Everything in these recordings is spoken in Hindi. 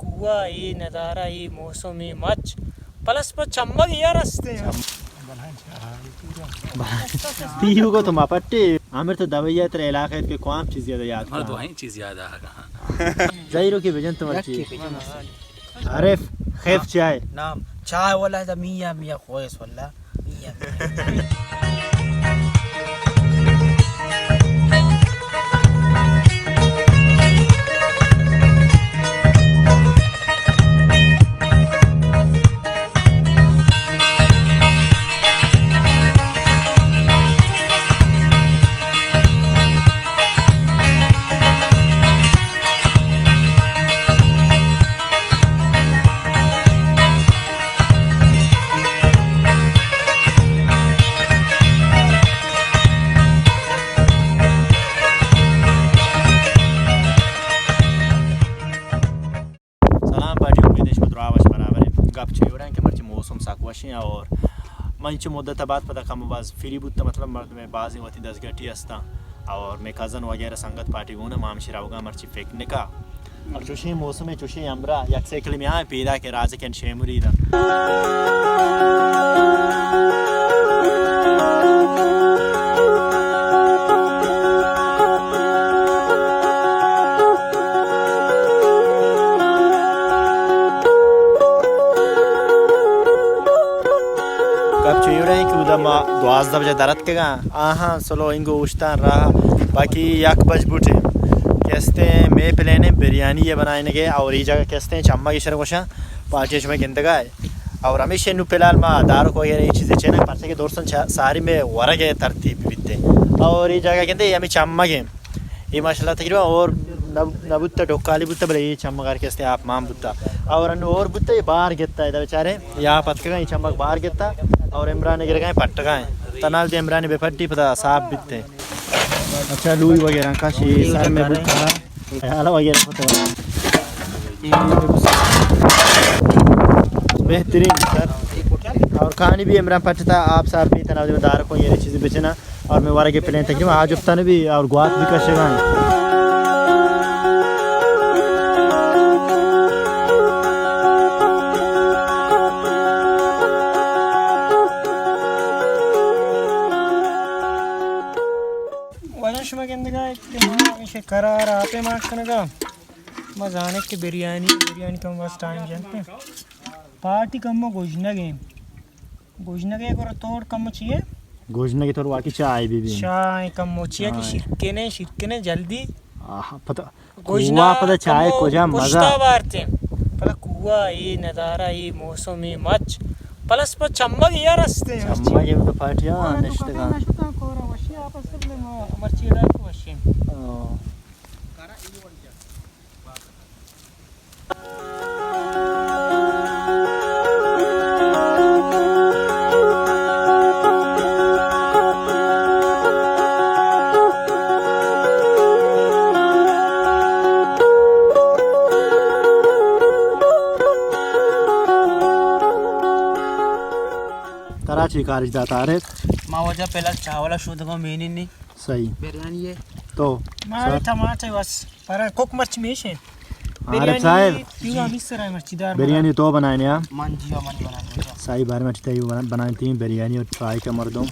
कुआ ये नज़ारा ये मौसम ये मच प्लस पर चम्मक यार रस्ते पीहू को तुम अपट्टे आमिर तो दवाइयाँ तेरे इलाके के कौन चीज़ याद हमारे तो वही चीज़ याद आ रहा जाहिरो की वजन तुम अच्छी आरिफ खैफ चाय नाम चाय वाला है मियाँ मियाँ खोएस वाला मियाँ और मंच मुद्दत बाद पता कम बाज फ्री बुत मतलब मर्द में बाजी होती 10 घटी हस्ता और मैं कज़न वगैरह संगत पार्टी हूँ ना माम शिरावगा मर्ची फेंकने का और चुशी मौसम में चुशी अमरा यक सेकल में यहाँ पैदा के राज के शेमुरी दा द्वाज़ बजे दरत के गा आहा चलो इनको उश्तान रहा बाकी यक बज बुटे कहते हैं मैं प्लेने बिरयानी ये बनाने के और ये जगह कहते हैं चम्मा की शरगोशा पार्टी में गिनतगा है और हमेशा नु फिलहाल माँ दारू को ये चीज़ें चेना परसे के दोस्तों सारी में वरा के तरतीब बीते और ये जगह कहते हैं हमें चम्मा के ये माशाल्लाह तकरीबन और नबुत्ता टोकाली बुत्ता बले ये चम्मा कर कहते हैं आप माम बुत्ता और बुत्ता ये बाहर गिरता है बेचारे यहाँ पतका ये चम्मा बाहर गिरता और इमरान गिर गए पट्टगा है तनाल दे इमरान बेफट्टी पता साफ बिकते अच्छा लुई वगैरह का सर में बुता हाला वगैरह पता बेहतरीन सर और कहानी भी इमरान पट्टा आप साहब भी तनाल दे दार को ये चीज़ें बेचना और मैं वारा के प्लेन तकरीबन आज उफ्तान भी और गुआत भी कशेगा करार आपे मार्कनगा मजाने के बिरयानी कम बस टाइम जानते पार्टी कम गोजनगे को तोड़ कम चाहिए गोजनगे तोड़ वाकी चाय भी चाय कम चाहिए कि शिरके ने जल्दी पता गोजना पता चाय को जा मजा मारते पता कुआ ये नज़ारा ये मौसम ये मच प्लस पर चम्मक यार रस्ते चम्मक ये तो पार्टियां नश्तगा कोरा वशी आपस में मर्ची ला को वशी कराची कारज दाता आरिफ माँ वजह पहला चावला शुद्ध को मेनी सही बिरयानी है तो मारे टमाटर बस पर कुक मर्च में है आरिफ साहब पिवा मिक्सर है मर्चीदार बिरयानी तो बनाने आप मन जियो मन बनाने सही बार में बनाती हैं बिरयानी और ट्राई का मर्दों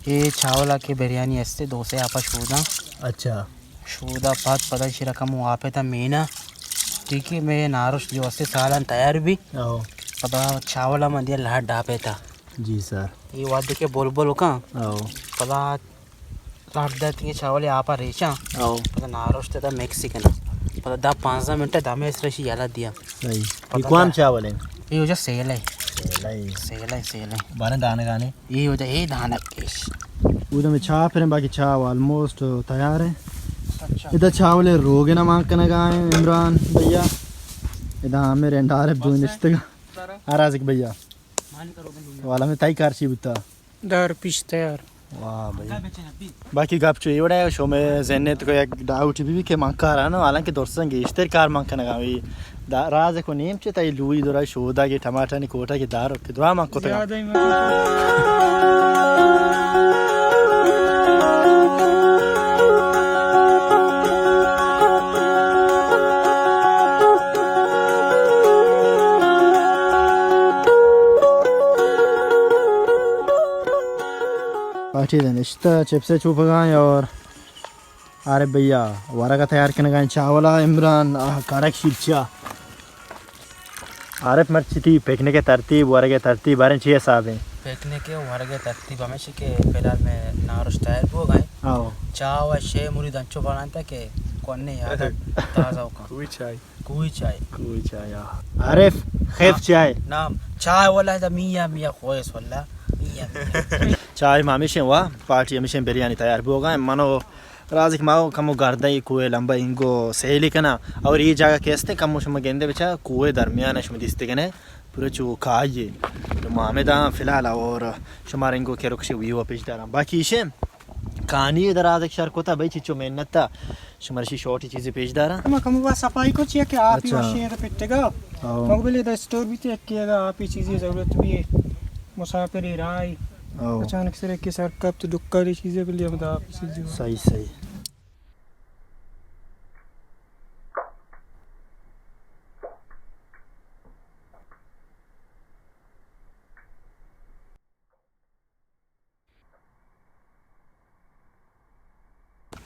ये चावला के बिरयानी ऐसे दो से आप शूदा अच्छा शूदा पात पता शी रकम वहाँ पे था मीना ठीक है मैं नारुश जो से सालन तैयार भी पता चावला मंदिर लाट डापे था जी सर ये वाद के बोल का पता लाट दाती के चावल आप रेचा पता नारुश था मेक्सिकन पता दा 5 मिनट दामे इस रशी याला दिया सही ये कौन चावल है ये हो जा सेल है बाने दाने गाने ये हो जा ये दाना केश उधर में छा फिर बाकी चावल ऑलमोस्ट तैयार है इधर चावल रोगे ना मांग करने का है इमरान भैया इधर हमें रेंडार है दो निश्चित आराज़िक भैया वाला में ताई कारची बुता दर पिश तैयार वाह भैया बाकी गप चो एवढा शो में जेन्नेत को एक डाउट भी के मांकार है ना हालांकि दोस्तों के इश्तेर कार मांग करने का भी राज को नेम चे ताई लुई दोरा शोदा के टमाटर नि कोटा के दार के दुआ मांग को तो दें इश्ता चिप्स चूपगा और अरे भैया वारा तैयार करने चावला इमरान कारक शिक्षा आरफ मर्ची थी फेंकने के तरतीब वारे के तरतीब बारे चाहिए साहब हैं फेंकने के वारे के तरतीब हमेशा के फिलहाल में नारो स्टाइल हो गए आओ चाव शे मुरी दंचो बनाता के कोने याद ताजा होगा कोई चाय आरफ खैफ चाय नाम चाय वाला है मियाँ मियाँ खोएस वाला मियाँ चाय मामिशे वाह पार्टी हमेशा बिरयानी तैयार हो गए मनो राजिक माओ कमो गर्दाई कुए लंबा इंगो सहेली कना और ये जगह कैसे कमो शुम गेंदे बचा कुए दरमियान शुम दिसते कने पूरे चू खाइए तो मामेदा फिलहाल और शुमार इंगो के रुखशे हुई वो पेश दारा बाकी इशे कहानी इधर राजिक शहर को था भाई चिचो मेहनत था शुमारशी शॉर्ट चीज़ें पेश दारा मैं कमो बस सफाई को चाहिए कि आप ही वशीं तो पिटेगा मगबले द स्टोर भी चेक किएगा आप ही चीज़ें ज़रूरत भी है मुसाफिर राय अचानक से के सर कब तो दुक्कारी चीज़ें के लिए हम आप चीज़ें सही सही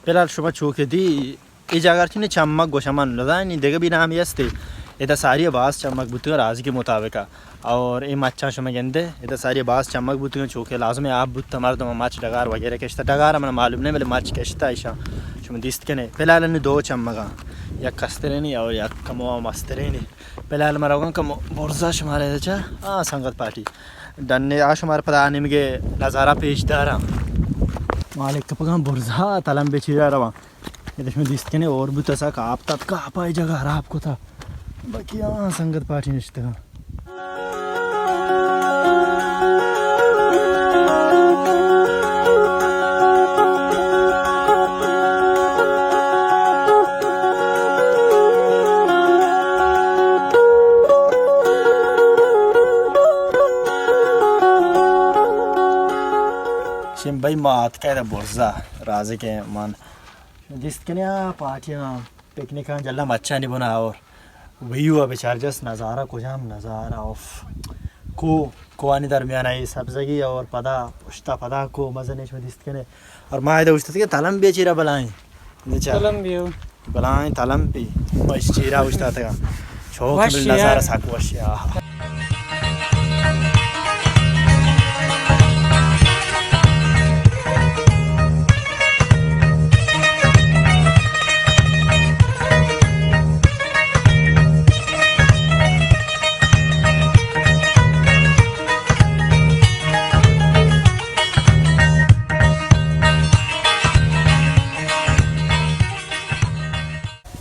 फिलहाल शुभ चूके दी ये जगह चम्मक गोशमान लदा नहीं देगा भी नाम यस्ते इधर सारी बास चमक बुतुगा राज के मुताबिक और ये मच्छा शुम गेंदे इधर सारी बास चमक बुतुगा चूके लाजम आप बुत हमारे तो मच डगार वगैरह केश्ता डगार हमारा मालूम नहीं मेरे मच केश्ता ऐसा शुम दिस्त के नहीं फिलहाल ने दो चमका या कस्तरे नहीं और या कमो मस्तरे नहीं फिलहाल हमारा होगा कम बोर्जा शुमारे अच्छा संगत पार्टी डन्ने आज हमारे पता निमगे नज़ारा पेशदारा मालिक कपगा बोर्जा तलम बेचिरा रवा इसमें दिस्त के नहीं और भी तसा काप तब का पाई जगह रहा आपको था बाकी संगत पार्टी निश्चित शिम भाई मात का बोर्जा राजे के मान जिसके पार्टियाँ पिकनिक का जल्ला अच्छा नहीं बना और वही हुआ बेचार जस्ट नज़ारा को जाम नज़ारा ऑफ को आने दरमियान आई सब जगह और पदा उश्ता पदा को मज़ा नहीं इसमें दिस्त के और माँ इधर उश्ता तलम भी चीरा बलाएं तलम भी बलाएं तलम भी मस्त चीरा उश्ता था शौक नज़ारा साकू अशिया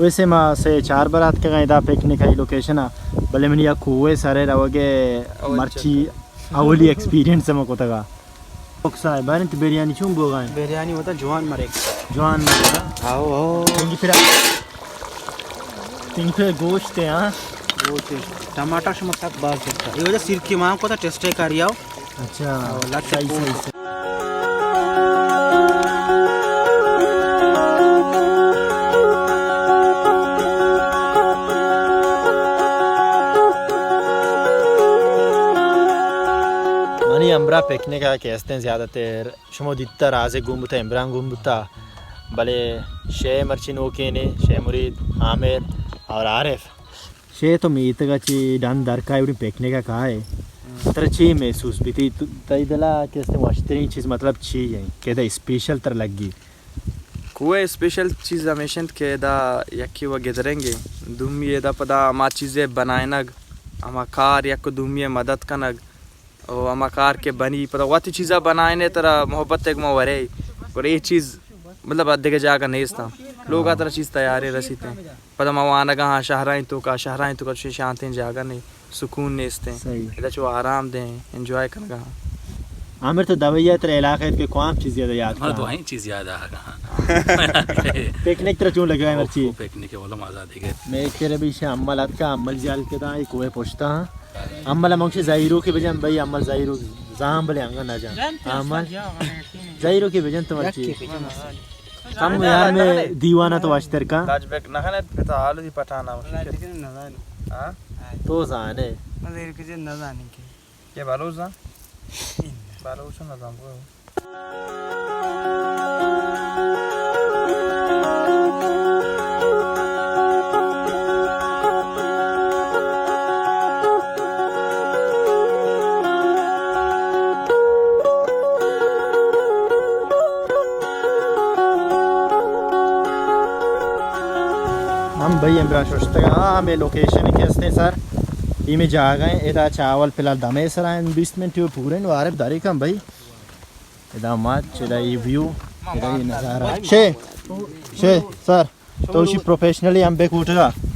वैसे माँ से 4 बारात का गए पिकनिक है लोकेशन भले मैंने या कुएं सारे रहोगे मर्ची अवली एक्सपीरियंस है मको तका ओक्सा है बारे तो बिरयानी चुंग बोगा है बिरयानी होता जवान मरेगा आओ आओ तिंग फिर गोश्त है हाँ टमाटर शमक बाल सकता ये वजह सिर की माँ को तो टेस्ट कर रिया अच्छा सही अमरा पिकनिक का कहते हैं ज़्यादातर शुमो दिता राजे घूमता इमरान घूमता भले शे मर्ची नोके ने शे मुरीद आमिर और आरिफ शे तो मीत का ची डन दर का इवरी पिकनिक का कहा है तर ची महसूस भी थी तईदला कहते हैं वाश्तरी चीज़ मतलब ची है कहता स्पेशल तर लगी कुए स्पेशल चीज़ हमेशा कहदा यकी व गिदरेंगे दुमिये दा पदा मा चीज़ें बनाए नग अमा कार यक दुमिये मदद का नग और अमाकार के बनी पता वाती चीज़ा बनाए ने तरह मोहब्बत एक मवरे और ये चीज़ मतलब अद्धे के जाकर नहीं था लोग तरह चीज़ तैयारी रसीते पता मवाना कहाँ शहराई तो का कुछ शांति जाकर नहीं सुकून ने इसते इधर जो आराम दें एंजॉय कर कहाँ आमिर तो दवाइया तेरे इलाके के कौन चीज़ याद हाँ तो वही चीज़ याद आ कहाँ पिकनिक तरह क्यों लगा है मर्ची पिकनिक वाला मजा देखे मैं तेरे भी शे अम्मल का अम्मल जाल के दा कोई पूछता हाँ अम्मल मंगशे जाहिरो के बजन भाई अम्मल जाहिरो जाम भले अंगा ना जा अम्मल जाहिरो के बजन तो मर्ची हम यार में दीवाना तो वाश्तर का ताजबेक नखने पिता हाल दी पठाना हां तो जाने मदेर के नजानी के बालोजा ना जाम हम भाई इमरान शुश्तगा हाँ मैं लोकेशन कैसे सर ये में जा गए इधर चावल फिलहाल दमे सर 20 मिनट पूरे वारे दारी कम भाई इधर मच इधर ये व्यू इधर ये नज़ारा शे सर तो शी प्रोफेशनली हम बेक उठगा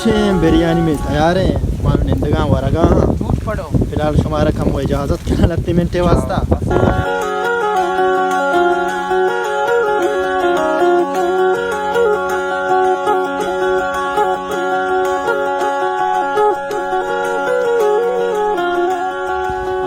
हमेशा बिरयानी में तैयार हैं मान निंदगा वरगा टूट पड़ो फिलहाल शुमारा कम वो इजाज़त के लगते मिनटे वास्ता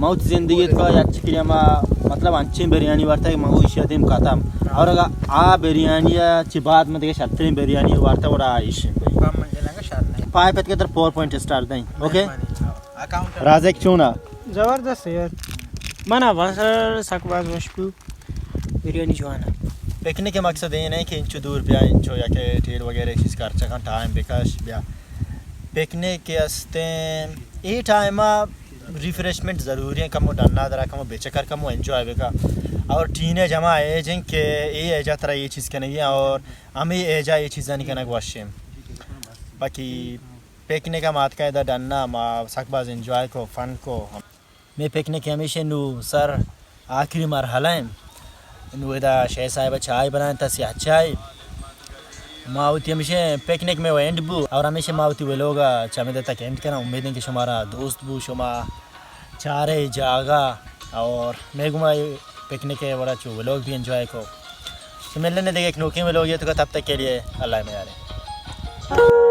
मौत जिंदगी का याचिकिया मा मतलब अच्छी बिरयानी वार्ता है मंगो इशादीम कातम और अगर आ बिरयानी ची बात में देखे शतरी बिरयानी वार्ता वड़ा आइश पाए पे के तर 4 पॉइंट स्टार दें ओके राज़ेक चूना ज़बरदस्त है यार मना वंसर सकबाज मशकू बिरयानी जवाना पिकनिक के मकसद ये नहीं कि इंचो दूर पे इंचो या के टेल वगैरह चीज़ कर चका टाइम बेकाश बिया पिकनिक के अस्ते ये टाइम रिफ्रेशमेंट ज़रूरी है कमो डरना दरा कमो बेचकर कमो एंजॉय बेका और टीने जमा एज हैं कि ये एजा तरह ये चीज़ करने और हमें एजा ये चीज़ नहीं करना वाशेम बाकी पिकनिक का मात का इधर डरना मा सकबाज एंजॉय को फन को मैं पिकनिक हमेशा नु सर आखिरी मरहला है नु इधर शेख साहिब चाय बनाए तसी चाय मावती हमेशा पिकनिक में वो एंड बू और हमेशा मावती वो लोग चमेदा तक एंड करना उम्मीद है कि शुमारा दोस्त बू शुमा चारे जागा और मैं घुमा पिकनिक है बड़ा चो वो लोग भी एंजॉय को तो मिलने देखे एक नोके में लोग ये तो तब तक के लिए अल्लाह में यार